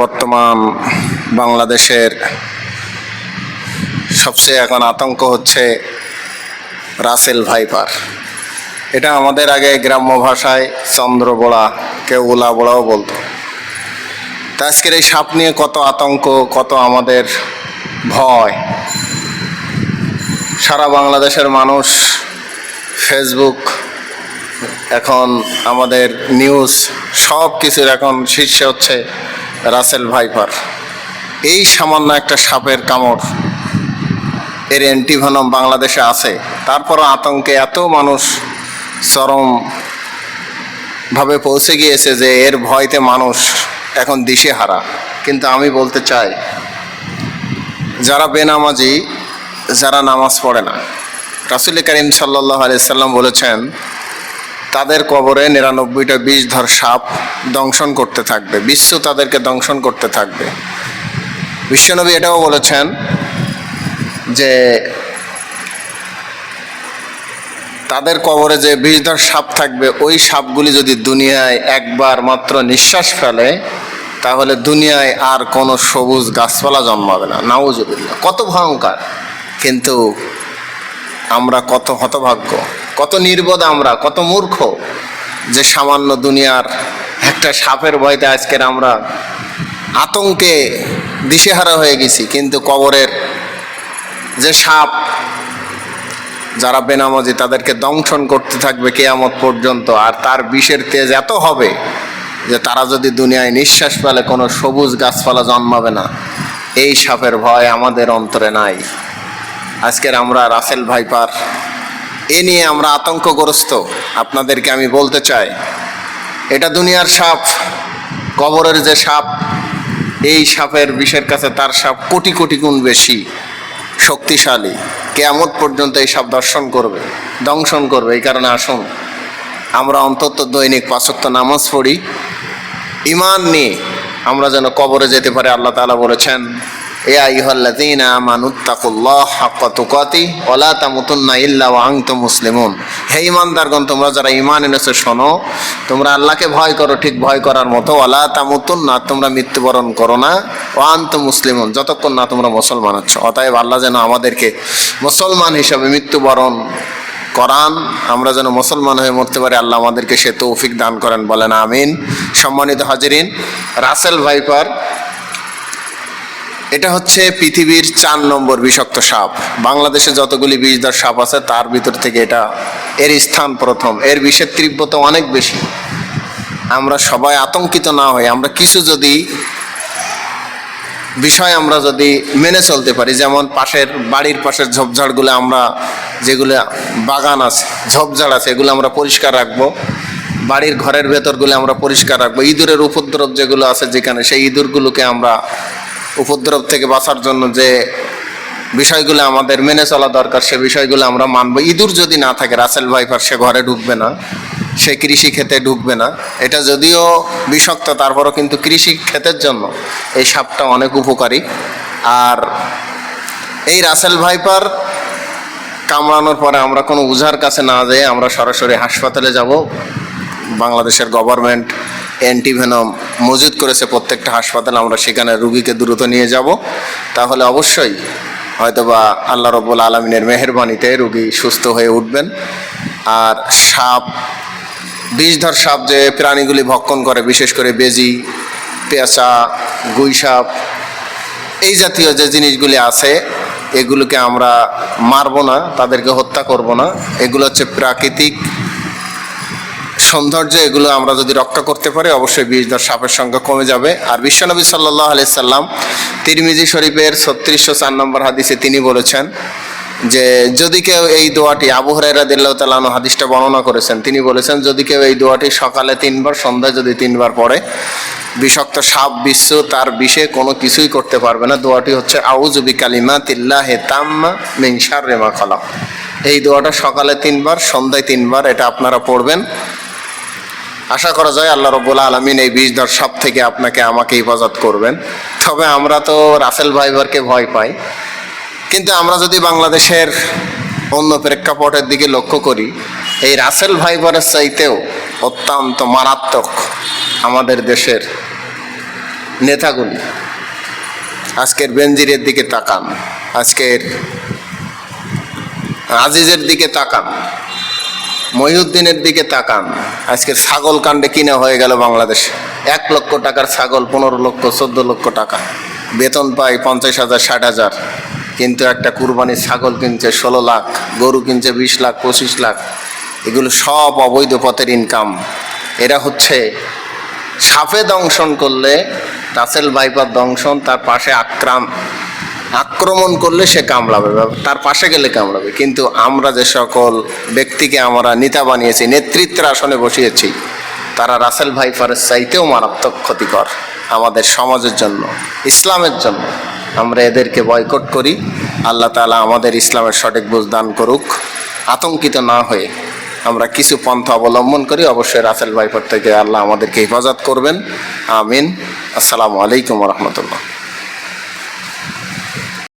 বর্তমান বাংলাদেশের সবচেয়ে এখন আতঙ্ক হচ্ছে রাসেল ভাইপার। এটা আমাদের আগে গ্রাম্য ভাষায় চন্দ্রবোড়া, কেউ উলাবোড়াও বলতো। তা আজকের এই সাপ নিয়ে কত আতঙ্ক, কত আমাদের ভয়। সারা বাংলাদেশের মানুষ ফেসবুক, এখন আমাদের নিউজ, সব কিছুর এখন শীর্ষে হচ্ছে রাসেল ভাইপার। এই সামান্য একটা সাপের কামড়, এর অ্যান্টিভেনম বাংলাদেশে আছে, তারপরও আতঙ্কে এত মানুষ চরমভাবে পৌঁছে গিয়েছে যে এর ভয়তে মানুষ এখন দিশেহারা। কিন্তু আমি বলতে চাই, যারা বেনামাজি, যারা নামাজ পড়ে না, রাসূল করিম সাল্লাল্লাহু আলাইহি সাল্লাম বলেছেন তাদের কবরে ৯৯টা বিষধর সাপ দংশন করতে থাকবে, বিশ্ব তাদেরকে দংশন করতে থাকবে। বিশ্বনবী এটাও বলেছেন যে তাদের কবরে যে বিষধর সাপ থাকবে, ওই সাপগুলি যদি দুনিয়ায় একবার মাত্র নিঃশ্বাস ফেলে তাহলে দুনিয়ায় আর কোনো সবুজ গাছপালা জন্মাবে না। নাউজুবিল্লাহ, কত ভয়ঙ্কর! কিন্তু আমরা কত হতভাগ্য, কত নির্বোধ, আমরা কত মূর্খ যে সামান্য দুনিয়ার একটা সাপের ভয়তে আজকের আমরা আতঙ্কে দিশেহারা হয়ে গেছি। কিন্তু কবরের যে সাপ, যারা বেনামাজি, তাদেরকে দংশন করতে থাকবে কিয়ামত পর্যন্ত। আর তার বিষের তেজ এত হবে যে তারা যদি দুনিয়ায় নিঃশ্বাস ফেলে কোনো সবুজ গাছপালা জন্মাবে না। এই সাপের ভয় আমাদের অন্তরে নাই। আজকের আমরা রাসেল ভাইপার, এ নিয়ে আমরা আতঙ্কগ্রস্ত। আপনাদেরকে আমি বলতে চাই, এটা দুনিয়ার সাপ, কবরের যে সাপ, এই সাপের বিষের কাছে তার সাপ কোটি কোটি গুণ বেশি শক্তিশালী। কিয়ামত পর্যন্ত এই সাপ দংশন করবে। এই কারণে আসুন আমরা অন্তত দৈনিক ৫ ওয়াক্ত নামাজ পড়ি, ঈমান নিয়ে আমরা যেন কবরে যেতে পারি। আল্লাহ তাআলা বলেছেন, ইয়া আইয়ুহাল্লাযীনা আমানুত্তাকুল্লাহ হাক্কা তুকাতিহি ওয়া লা তামুতুন্না ইল্লা ওয়া আনতুম মুসলিমুন। হে ঈমানদারগণ, তোমরা যারা ঈমান এনেছো, শোনো, তোমরা আল্লাহকে ভয় করো ঠিক ভয় করার মতো। ওয়া লা তামুতুন্না, তোমরা মৃত্যুবরণ করো না, ওয়া আনতুম মুসলিমুন, যতক্ষণ না তোমরা মুসলমান হচ্ছ। অতএব আল্লাহ যেন আমাদেরকে মুসলমান হিসাবে মৃত্যুবরণ করান, আমরা যেন মুসলমান হয়ে মরতে পারি। আল্লাহ আমাদেরকে সে তৌফিক দান করেন, বলেন আমিন। সম্মানিত হাজিরিন, রাসেল ভাইপার এটা হচ্ছে পৃথিবীর ৪ নম্বর বিষাক্ত সাপ। বাংলাদেশে যতগুলি বিষধর সাপ আছে তার ভিতর থেকে এর স্থান প্রথম। এর বিষের তীব্রতা অনেক বেশি। আমরা সবাই আতঙ্কিত না হই, আমরা কিছু বিষয় আমরা যদি মেনে চলতে পারি, যেমন বাড়ির পাশের ঝোপঝাড়গুলো, আমরা যেগুলো বাগান আছে, ঝোপঝাড় আছে, এগুলো আমরা পরিষ্কার রাখবো। বাড়ির ঘরের ভেতরগুলো আমরা পরিষ্কার রাখবো। ইঁদুরের উপদ্রব যেগুলো আছে যেখানে, সেই ইঁদুরগুলোকে আমরা উপদ্রব থেকে বাঁচার জন্য যে বিষয়গুলো আমাদের মেনে চলা দরকার, সে বিষয়গুলো আমরা মানব। ইঁদুর যদি না থাকে, রাসেল ভাইপার সে ঘরে ঢুকবে না, সে কৃষি ক্ষেতে ঢুকবে না। এটা যদিও বিষাক্ত, তারপরও কিন্তু কৃষি ক্ষেতের জন্য এই সাপটা অনেক উপকারী। আর এই রাসেল ভাইপার কামড়ানোর পরে আমরা কোনো ওঝার কাছে না যেয়ে আমরা সরাসরি হাসপাতালে যাব। বাংলাদেশের গভর্নমেন্ট অ্যান্টিভেনম মজুদ করেছে প্রত্যেকটা হাসপাতালে, আমরা সেখানে রুগীকে দ্রুত নিয়ে যাব। তাহলে অবশ্যই হয়তোবা আল্লাহ রাব্বুল আলামিনের মেহেরবানিতে রুগী সুস্থ হয়ে উঠবেন। আর সাপ, বিষধর সাপ যে প্রাণীগুলি ভক্ষণ করে, বিশেষ করে বেজি, পেঁচা, গুই সাপ, এই জাতীয় যে জিনিসগুলি আছে, এগুলোকে আমরা মারব না, তাদেরকে হত্যা করব না। এগুলো হচ্ছে প্রাকৃতিক সৌন্দর্য। এগুলো আমরা যদি রক্ষা করতে পারি, অবশ্যই বিষধর সাপের সংখ্যা কমে যাবে। আর বিশ্বনবী সাল্লাল্লাহু আলাইহি সাল্লাম তিরমিজি শরীফের ৩৬০৪ নম্বর হাদিসে তিনি বলেছেন যে যদি কেউ এই দোয়াটি, আবু হুরায়রা রাদিয়াল্লাহু তাআলা আনহু হাদিসটা বর্ণনা করেছেন, তিনি বলেছেন যদি কেউ এই দোয়াটি সকালে ৩ বার, সন্ধ্যায় যদি ৩ বার পড়ে, বিষাক্ত সাপ বিশ্ব তার বিষে কোনো কিছুই করতে পারবে না। দোয়াটি হচ্ছে আউযু বিকালিমাতিল্লাহি তাম্মা মিন শাররি মা খালাক। এই দোয়াটা সকালে ৩ বার, সন্ধ্যায় ৩ বার, এটা আপনারা পড়বেন। আশা করা যায় আল্লাহ রাব্বুল আলামিন এই বিষধর সাপ থেকে আপনাকে আমাকে হেফাজত করবেন। তবে আমরা তো রাসেল ভাইপারকে ভয় পাই, কিন্তু আমরা যদি বাংলাদেশের অন্য প্রেক্ষাপটের দিকে লক্ষ্য করি, এই রাসেল ভাইপারের চাইতেও অত্যন্ত মারাত্মক আমাদের দেশের নেতাগুলি। আজকের বেনজিরের দিকে তাকান, আজকের আজিজের দিকে তাকান, মহিউদ্দিনের দিকে তাকান। আজকের ছাগল কাণ্ডে কিনা হয়ে গেল বাংলাদেশে। 1 লক্ষ টাকার ছাগল 15 লক্ষ 14 লক্ষ টাকা, বেতন পায় 50,000 60,000, কিন্তু একটা কুরবানির ছাগল কিনছে 16 লাখ, গরু কিনছে 20 লাখ 25 লাখ। এগুলো সব অবৈধ পথের ইনকাম। এরা হচ্ছে সাপে দংশন করলে রাসেল ভাইপার দংশন, তার পাশে আক্রমণ করলে সে কামড়াবে, তার পাশে গেলে কামড়াবে। কিন্তু আমরা যে সকল ব্যক্তিকে আমরা নেতা বানিয়েছি, নেতৃত্বের আসনে বসিয়েছি, তারা রাসেল ভাইপারের চাইতেও মারাত্মক ক্ষতিকর আমাদের সমাজের জন্য, ইসলামের জন্য। আমরা এদেরকে বয়কট করি। আল্লাহ তাআলা আমাদের ইসলামের সঠিক বুঝ দান করুক। আতঙ্কিত না হয়ে আমরা কিছু পন্থা অবলম্বন করি। অবশ্যই রাসেল ভাইপার থেকে আল্লাহ আমাদেরকে হেফাজত করবেন। আমিন। আসসালামু আলাইকুম ওয়া রাহমাতুল্লাহ।